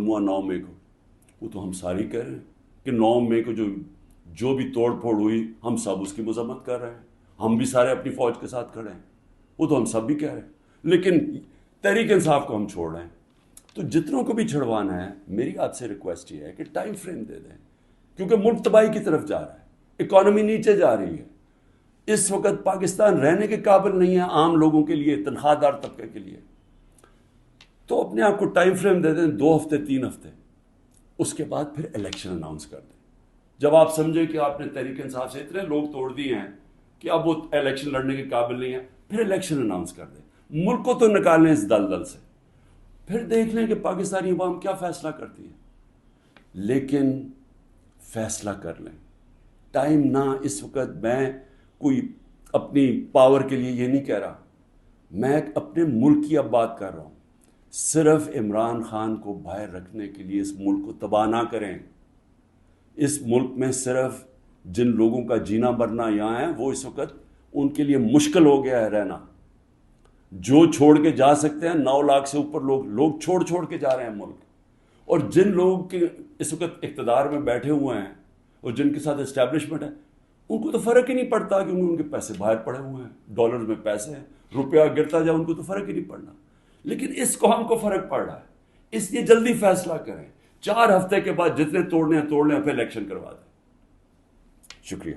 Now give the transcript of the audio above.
ہوا 9 مئی کو، وہ تو ہم ساری کہہ رہے ہیں کہ 9 مئی کو جو بھی توڑ پھوڑ ہوئی ہم سب اس کی مذمت کر رہے ہیں، ہم بھی سارے اپنی فوج کے ساتھ کھڑے ہیں، وہ تو ہم سب بھی کہہ رہے ہیں، لیکن تحریک انصاف کو ہم چھوڑ رہے ہیں۔ تو جتنوں کو بھی چھڑوانا ہے، میری آپ سے ریکویسٹ یہ ہے کہ ٹائم فریم دے دیں، کیونکہ ملک تباہی کی طرف جا رہا ہے، اکانومی نیچے جا رہی ہے، اس وقت پاکستان رہنے کے قابل نہیں ہے عام لوگوں کے لیے، تنخواہ دار طبقے کے لیے۔ تو اپنے آپ کو ٹائم فریم دے دیں، 2 ہفتے 3 ہفتے، اس کے بعد پھر الیکشن اناؤنس کر دیں۔ جب آپ سمجھیں کہ آپ نے تحریک انصاف سے اتنے لوگ توڑ دیے ہیں کہ اب وہ الیکشن لڑنے کے قابل نہیں ہے، پھر الیکشن اناؤنس کر دیں، ملک کو تو نکالیں اس دلدل سے، پھر دیکھ لیں کہ پاکستانی عوام کیا فیصلہ کرتی ہے، لیکن فیصلہ کر لیں۔ ٹائم نہ اس وقت، میں کوئی اپنی پاور کے لیے یہ نہیں کہہ رہا، میں اپنے ملک کی اب بات کر رہا ہوں۔ صرف عمران خان کو باہر رکھنے کے لیے اس ملک کو تباہ نہ کریں۔ اس ملک میں صرف جن لوگوں کا جینا مرنا یہاں ہے، وہ اس وقت ان کے لیے مشکل ہو گیا ہے رہنا۔ جو چھوڑ کے جا سکتے ہیں، 9 لاکھ سے اوپر لوگ چھوڑ کے جا رہے ہیں ملک، اور جن لوگوں کے اس وقت اقتدار میں بیٹھے ہوئے ہیں اور جن کے ساتھ اسٹیبلشمنٹ ہے، ان کو تو فرق ہی نہیں پڑتا کہ ان کے پیسے باہر پڑے ہوئے ہیں، ڈالر میں پیسے ہیں، روپیہ گرتا جائے ان کو تو فرق ہی نہیں پڑنا، لیکن اس کو ہم کو فرق پڑ رہا ہے۔ اس لیے جلدی فیصلہ کریں، 4 ہفتے کے بعد جتنے توڑنے ہیں توڑ لیں، پھر الیکشن کروا دیں۔ شکریہ۔